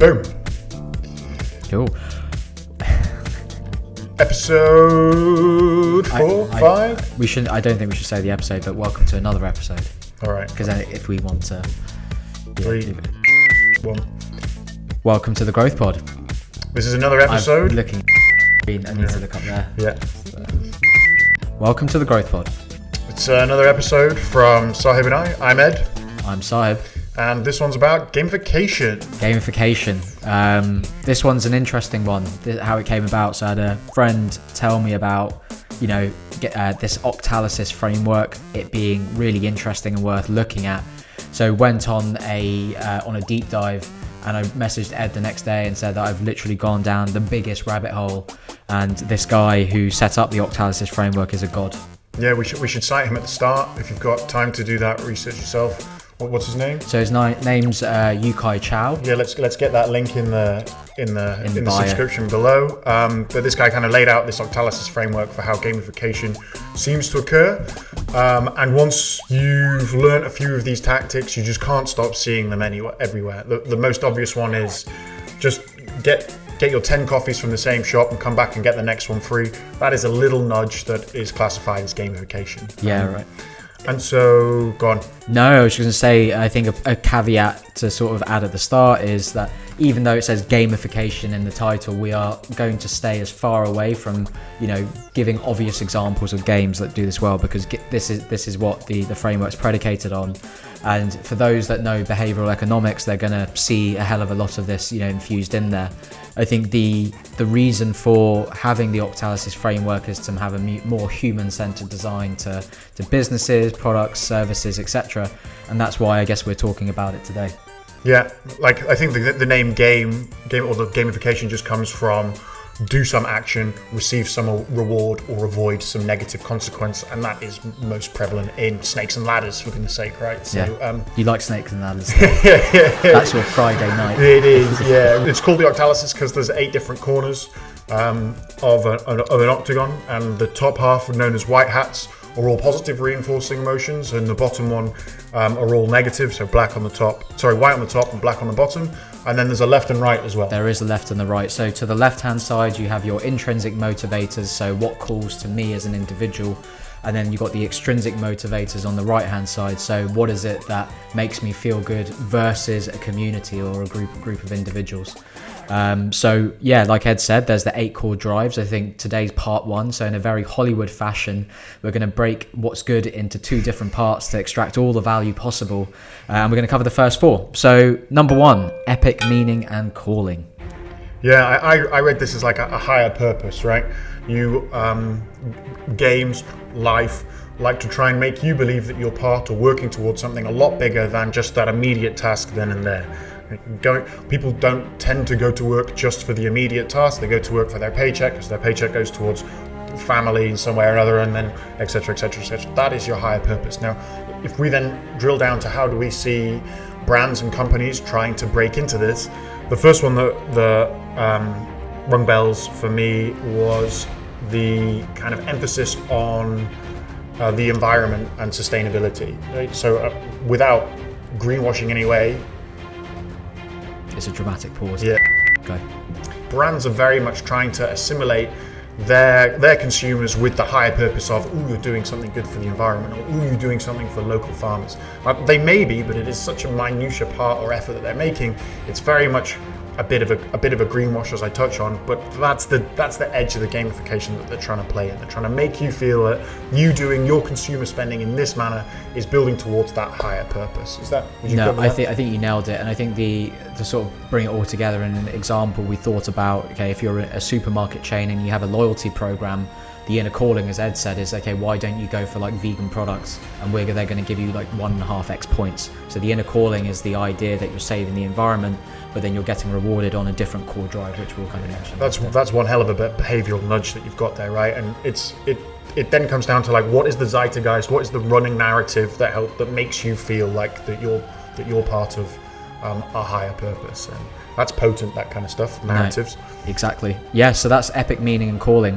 Boom. Cool. Episode 5? We shouldn't. I don't think we should say the episode, but welcome to another episode. All right. Because if we want to... 3, 1. Welcome to the Growth Pod. This is another episode. I'm looking... I need to look up there. Yeah. Welcome to the Growth Pod. It's another episode from Sahib and I. I'm Ed. I'm Sahib. And this one's about gamification. This one's an interesting one, how it came about. So I had a friend tell me about, this Octalysis Framework, it being really interesting and worth looking at. So went on a deep dive, and I messaged Ed the next day and said that I've literally gone down the biggest rabbit hole, and this guy who set up the Octalysis Framework is a god. Yeah, we should cite him at the start if you've got time to do that research yourself. What's his name? So his name's Chou. Yeah, let's get that link in the subscription below. But this guy kind of laid out this Octalysis framework for how gamification seems to occur. And once you've learned a few of these tactics, you just can't stop seeing them everywhere. The most obvious one is just get your 10 coffees from the same shop and come back and get the next one free. That is a little nudge that is classified as gamification. Yeah, right. And so, go on. No, I was just going to say, I think a caveat to sort of add at the start is that even though it says gamification in the title, we are going to stay as far away from, giving obvious examples of games that do this well, because this is what the framework's predicated on. And for those that know behavioural economics, they're going to see a hell of a lot of this, infused in there. I think the reason for having the Octalysis framework is to have a more human-centered design to businesses, products, services, etc. And that's why I guess we're talking about it today. Yeah, I think the name game or the gamification just comes from do some action, receive some reward, or avoid some negative consequence, and that is most prevalent in Snakes and Ladders, for goodness sake, right? So, yeah. You like Snakes and Ladders? Yeah. That's your Friday night. It is, yeah. It's called the Octalysis because there's 8 different corners of an octagon, and the top half, known as white hats, are all positive reinforcing emotions, and the bottom one are all negative, so white on the top and black on the bottom. And then there's a left and right as well. There is a left and the right. So to the left-hand side, you have your intrinsic motivators, so what calls to me as an individual. And then you've got the extrinsic motivators on the right-hand side. So what is it that makes me feel good versus a community or a group of individuals? So yeah, like Ed said, there's the 8 core drives. I think today's part 1. So in a very Hollywood fashion, we're going to break what's good into 2 different parts to extract all the value possible. And we're going to cover the first 4. So number 1, epic meaning and calling. Yeah, I read this as like a higher purpose, right? You, games, life, like to try and make you believe that you're part or working towards something a lot bigger than just that immediate task then and there. People don't tend to go to work just for the immediate task. They go to work for their paycheck, because their paycheck goes towards family in some way or other, and then etc. That is your higher purpose. Now, if we then drill down to how do we see brands and companies trying to break into this, the first one that rung bells for me was the kind of emphasis on the environment and sustainability. Right? So without greenwashing anyway. It's a dramatic pause. Yeah. Go. Brands are very much trying to assimilate their consumers with the higher purpose of, you're doing something good for the environment, or you're doing something for local farmers. They may be, but it is such a minutiae part or effort that they're making. It's very much a bit of a greenwash, as I touch on, but that's the edge of the gamification that they're trying to play in. They're trying to make you feel that you doing your consumer spending in this manner is building towards that higher purpose. Is that? No, I think you nailed it, and I think to sort of bring it all together in an example, we thought about, okay, if you're a supermarket chain and you have a loyalty program, the inner calling, as Ed said, is, okay, why don't you go for like vegan products, and they're going to give you like 1.5x points. So the inner calling is the idea that you're saving the environment, but then you're getting rewarded on a different core drive, which we'll kind of mention. That's one hell of a behavioural nudge that you've got there, right? And it then comes down to like, what is the zeitgeist? What is the running narrative that makes you feel like that you're part of a higher purpose? And that's potent, that kind of stuff, narratives. No, exactly. Yeah, so that's epic meaning and calling.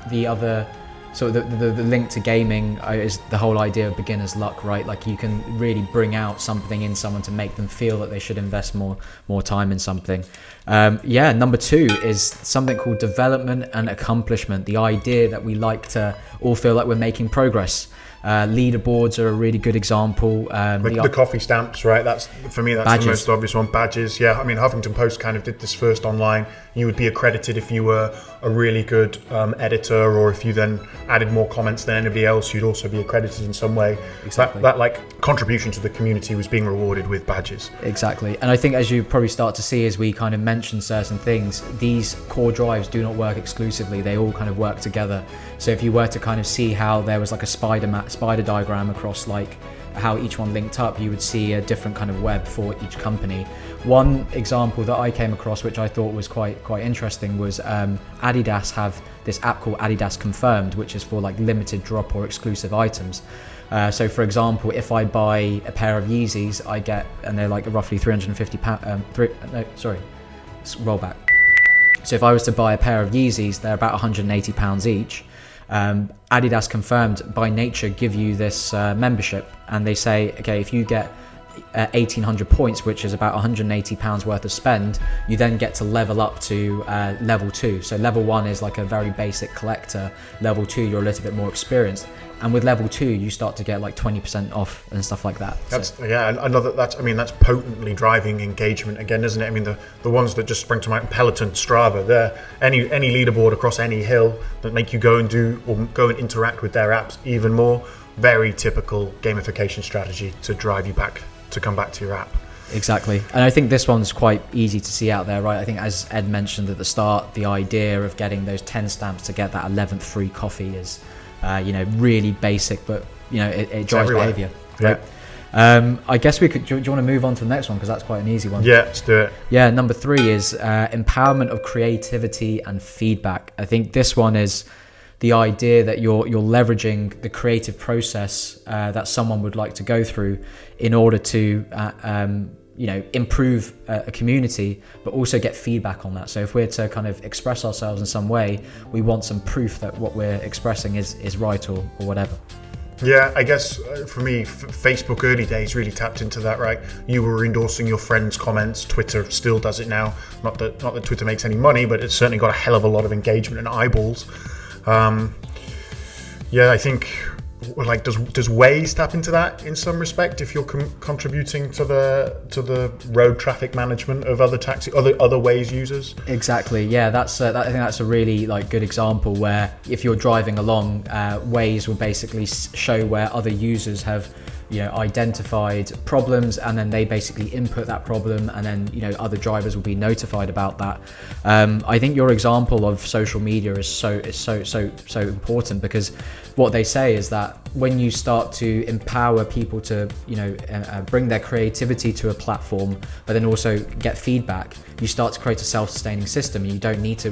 The other So the link to gaming is the whole idea of beginner's luck, right? Like you can really bring out something in someone to make them feel that they should invest more time in something. Number 2 is something called development and accomplishment. The idea that we like to all feel like we're making progress. Leaderboards are a really good example. The coffee stamps, right? That's for me. That's badges. The most obvious one. Badges. Yeah, I mean, Huffington Post kind of did this first online. You would be accredited if you were a really good editor, or if you then added more comments than anybody else, you'd also be accredited in some way. Exactly. That like contribution to the community was being rewarded with badges. Exactly. And I think as you probably start to see, as we kind of mention certain things, these core drives do not work exclusively. They all kind of work together. So if you were to kind of see how there was like a spider diagram across like how each one linked up, you would see a different kind of web for each company. One example that I came across, which I thought was quite interesting, was Adidas have this app called Adidas Confirmed, which is for like limited drop or exclusive items. So for example, if I buy a pair of Yeezys, I get, and they're like roughly roll back. So if I was to buy a pair of Yeezys, they're about £180 each. Adidas Confirmed by nature give you this membership, and they say, okay, if you get 1,800 points, which is about £180 worth of spend, you then get to level up to level 2. So level 1 is like a very basic collector. Level 2, you're a little bit more experienced. And with level 2, you start to get like 20% off and stuff like that. That's potently driving engagement again, isn't it? I mean, the ones that just spring to mind, Peloton, Strava, they're any leaderboard across any hill that make you go and interact with their apps even more. Very typical gamification strategy to drive you back to come back to your app. Exactly. And I think this one's quite easy to see out there, right? I think as Ed mentioned at the start, the idea of getting those 10 stamps to get that 11th free coffee is really basic, but it drives behavior. Yeah. Right? I guess we could. Do you want to move on to the next one, because that's quite an easy one? Yeah, let's do it. Yeah, number 3 is empowerment of creativity and feedback. I think this one is the idea that you're leveraging the creative process that someone would like to go through in order to improve a community, but also get feedback on that. So if we're to kind of express ourselves in some way, we want some proof that what we're expressing is right or whatever. Yeah, I guess for me, Facebook early days really tapped into that, right? You were endorsing your friends' comments. Twitter still does it now. Not that Twitter makes any money, but it's certainly got a hell of a lot of engagement and eyeballs. I think like does Waze tap into that in some respect if you're contributing to the road traffic management of other other Waze users? Exactly. Yeah, I think that's a really like good example where if you're driving along, Waze will basically show where other users have identified problems, and then they basically input that problem, and then other drivers will be notified about that. I think your example of social media is so important, because what they say is that when you start to empower people to bring their creativity to a platform, but then also get feedback, you start to create a self-sustaining system. You don't need to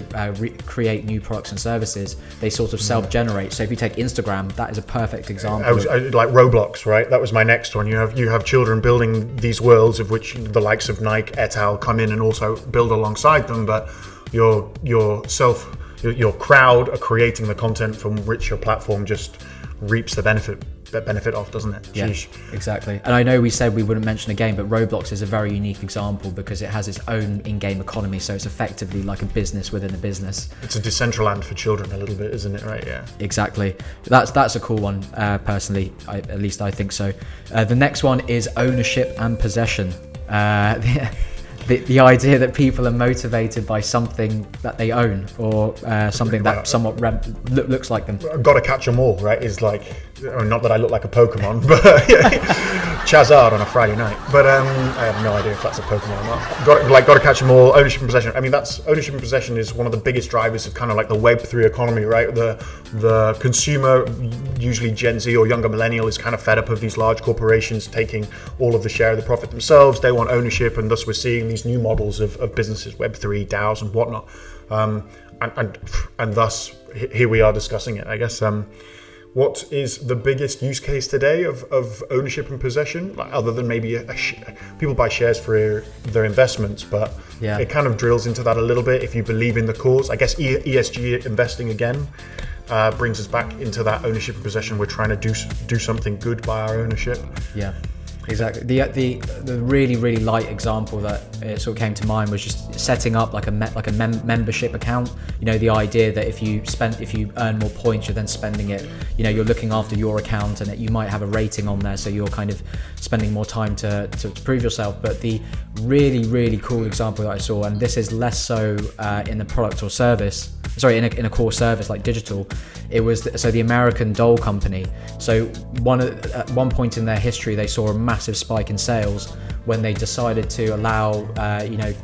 create new products and services. They sort of self-generate. So if you take Instagram, that is a perfect example. Like Roblox, right? That was my next one. You have children building these worlds, of which the likes of Nike et al. Come in and also build alongside them, but your crowd are creating the content from which your platform just reaps the benefit off, doesn't it? Yeah, exactly. And I know we said we wouldn't mention a game, but Roblox is a very unique example because it has its own in-game economy, so it's effectively like a business within a business. It's a Decentraland for children a little bit, isn't it? Right? Yeah. Exactly. That's a cool one. Personally, at least I think so. The next one is ownership and possession. The idea that people are motivated by something that they own, or something that somewhat looks like them. Got to catch them all, right? Is like, not that I look like a Pokemon, but Charizard on a Friday night. But I have no idea if that's a Pokemon or not. Got to catch them all. Ownership and possession. I mean, ownership and possession is one of the biggest drivers of kind of like the Web3 economy, right? The consumer, usually Gen Z or younger millennial, is kind of fed up of these large corporations taking all of the share of the profit themselves. They want ownership, and thus we're seeing these new models of businesses, Web3, DAOs and whatnot. And thus here we are discussing it, I guess. What is the biggest use case today of ownership and possession, other than maybe people buy shares for their investments, but it kind of drills into that a little bit. If you believe in the cause, I guess ESG investing again, brings us back into that ownership and possession. We're trying to do something good by our ownership. Yeah, exactly. The really light example that it sort of came to mind was just setting up like a membership account. You know, the idea that if you earn more points, you're then spending it. You know, you're looking after your account, and you might have a rating on there, so you're kind of spending more time to prove yourself. But the really cool example that I saw, and this is less so in the product or service, in a core service like digital, it was the American doll company. So at one point in their history, they saw a massive spike in sales when they decided to allow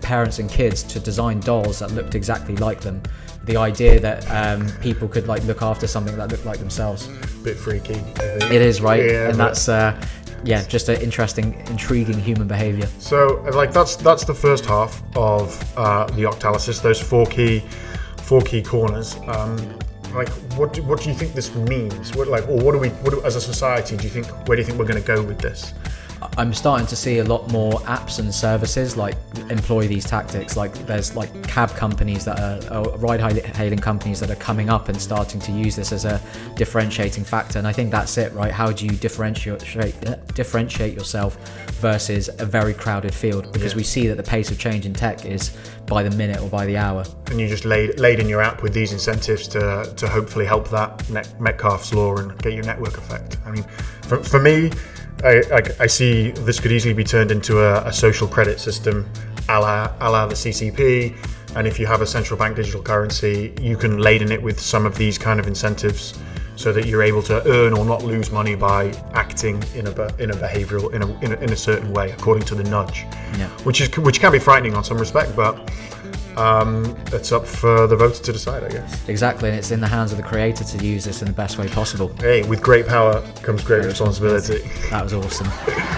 parents and kids to design dolls that looked exactly like them. The idea that people could like look after something that looked like themselves. Bit freaky, I think. It is, right? Yeah, and that's just an intriguing human behavior. So like that's the first half of the Octalysis, those four key corners. Like what do you think this means? What as a society where do you think we're going to go with this? I'm starting to see a lot more apps and services like employ these tactics. Like there's like cab companies that are ride-hailing companies that are coming up and starting to use this as a differentiating factor. And I think that's it, right? How do you differentiate yourself versus a very crowded field? Because we see that the pace of change in tech is by the minute or by the hour. And you just laid in your app with these incentives to hopefully help that Metcalfe's law and get your network effect. I mean, for me, I see this could easily be turned into a social credit system a la the CCP, and if you have a central bank digital currency, you can laden it with some of these kind of incentives so that you're able to earn or not lose money by acting in a behavioural in a certain way according to the nudge, which can be frightening on some respect, but it's up for the voter to decide, I guess. Exactly, and it's in the hands of the creator to use this in the best way possible. Hey, with great power comes great responsibility. That was awesome.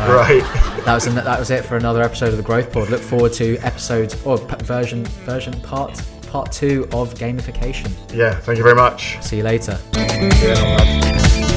Right. That was it for another episode of the Growth Pod. Look forward to version part 2 of Gamification. Yeah, thank you very much. See you later. Yeah,